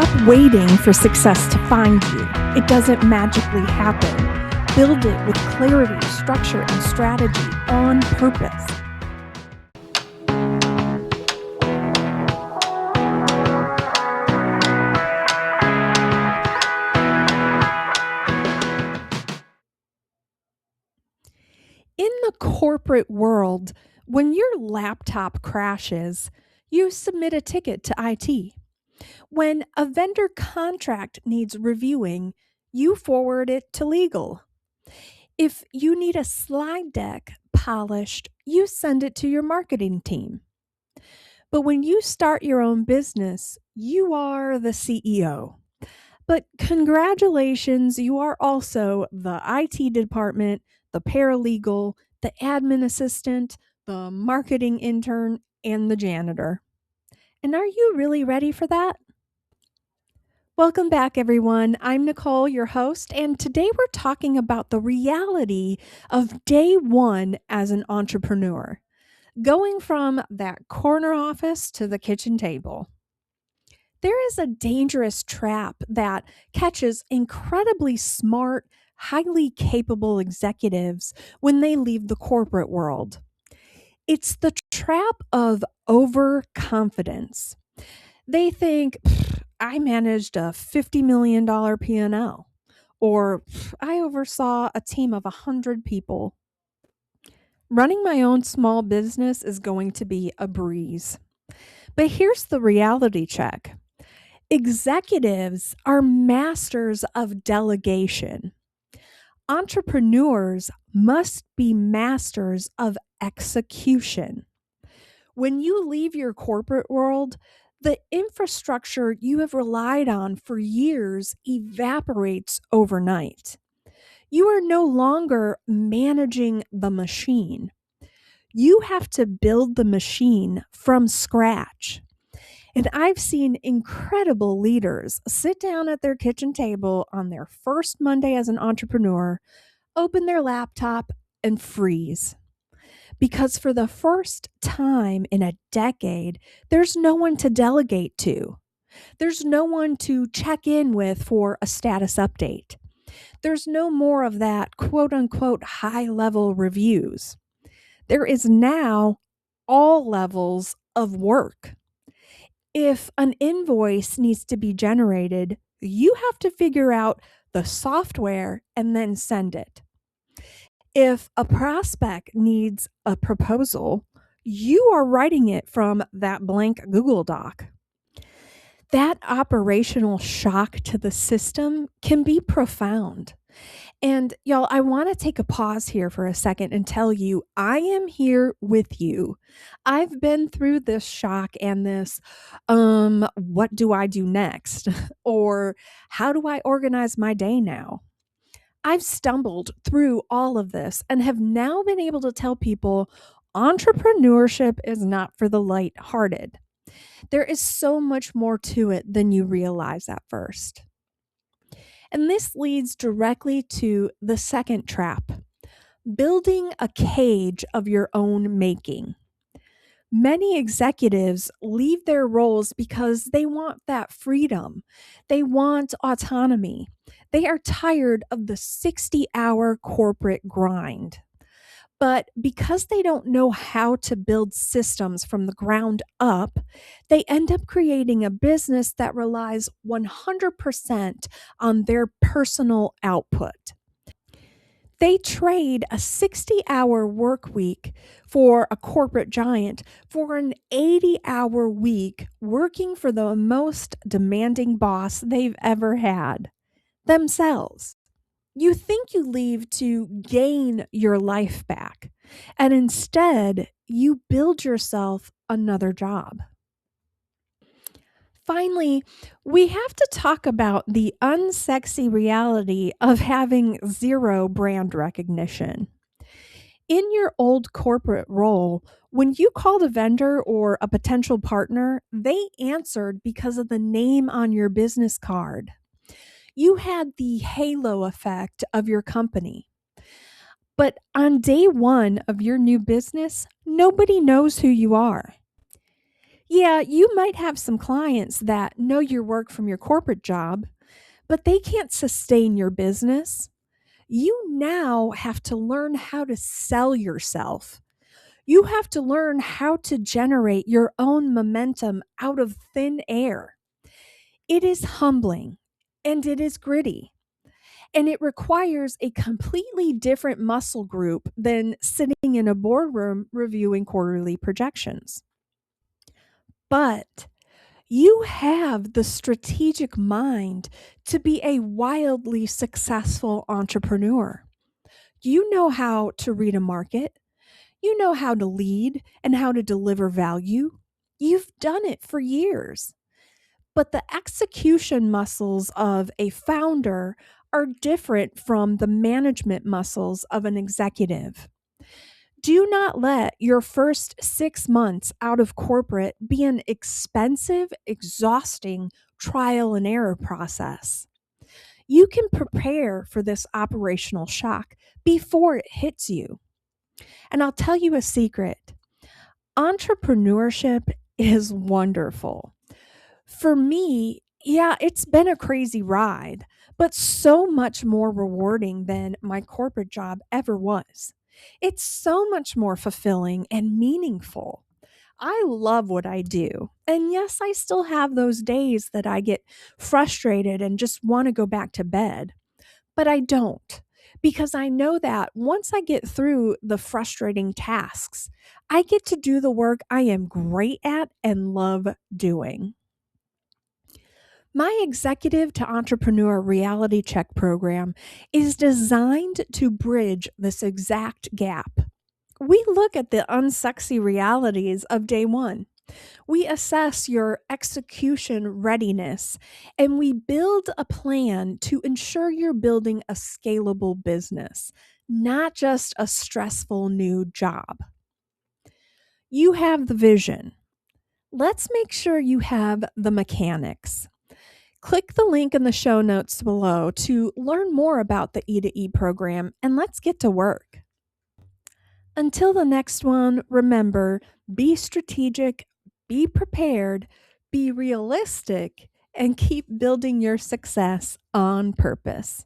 Stop waiting for success to find you. It doesn't magically happen. Build it with clarity, structure, and strategy on purpose. In the corporate world, when your laptop crashes, you submit a ticket to IT. When a vendor contract needs reviewing, you forward it to legal. If you need a slide deck polished, you send it to your marketing team. But when you start your own business, you are the CEO. But congratulations, you are also the IT department, the paralegal, the admin assistant, the marketing intern, and the janitor. And are you really ready for that? Welcome back, everyone. I'm Nicole, your host, and today we're talking about the reality of day one as an entrepreneur, going from that corner office to the kitchen table. There is a dangerous trap that catches incredibly smart, highly capable executives when they leave the corporate world. It's the trap of overconfidence. They think, I managed a $50 million P&L, or I oversaw a team of 100 people. Running my own small business is going to be a breeze. But here's the reality check. Executives are masters of delegation. Entrepreneurs must be masters of execution. When you leave your corporate world, the infrastructure you have relied on for years evaporates overnight. You are no longer managing the machine. You have to build the machine from scratch. And I've seen incredible leaders sit down at their kitchen table on their first Monday as an entrepreneur, open their laptop, and freeze. Because for the first time in a decade, there's no one to delegate to. There's no one to check in with for a status update. There's no more of that quote unquote high level reviews. There is now all levels of work. If an invoice needs to be generated, you have to figure out the software and then send it. If a prospect needs a proposal, you are writing it from that blank Google Doc. That operational shock to the system can be profound. And y'all, I want to take a pause here for a second and tell you, I am here with you. I've been through this shock and this, what do I do next? Or how do I organize my day now? I've stumbled through all of this and have now been able to tell people entrepreneurship is not for the lighthearted. There is so much more to it than you realize at first. And this leads directly to the second trap, building a cage of your own making. Many executives leave their roles because they want that freedom. They want autonomy. They are tired of the 60-hour corporate grind. But because they don't know how to build systems from the ground up, they end up creating a business that relies 100% on their personal output. They trade a 60-hour work week for a corporate giant for an 80-hour week working for the most demanding boss they've ever had, themselves. You think you leave to gain your life back, and instead you build yourself another job. Finally, we have to talk about the unsexy reality of having zero brand recognition. In your old corporate role, when you called a vendor or a potential partner, they answered because of the name on your business card. You had the halo effect of your company. But on day one of your new business, nobody knows who you are. Yeah, you might have some clients that know your work from your corporate job, but they can't sustain your business. You now have to learn how to sell yourself. You have to learn how to generate your own momentum out of thin air. It is humbling and it is gritty, and it requires a completely different muscle group than sitting in a boardroom reviewing quarterly projections. But you have the strategic mind to be a wildly successful entrepreneur. You know how to read a market, you know how to lead and how to deliver value. You've done it for years. But the execution muscles of a founder are different from the management muscles of an executive. Do not let your first 6 months out of corporate be an expensive, exhausting trial and error process. You can prepare for this operational shock before it hits you. And I'll tell you a secret: entrepreneurship is wonderful. For me, yeah, it's been a crazy ride, but so much more rewarding than my corporate job ever was. It's so much more fulfilling and meaningful. I love what I do. And yes, I still have those days that I get frustrated and just want to go back to bed, but I don't, because I know that once I get through the frustrating tasks, I get to do the work I am great at and love doing. My executive to entrepreneur reality check program is designed to bridge this exact gap. We look at the unsexy realities of day one. We assess your execution readiness, and we build a plan to ensure you're building a scalable business, not just a stressful new job. You have the vision. Let's make sure you have the mechanics. Click the link in the show notes below to learn more about the E2E program, and let's get to work. Until the next one, remember, be strategic, be prepared, be realistic, and keep building your success on purpose.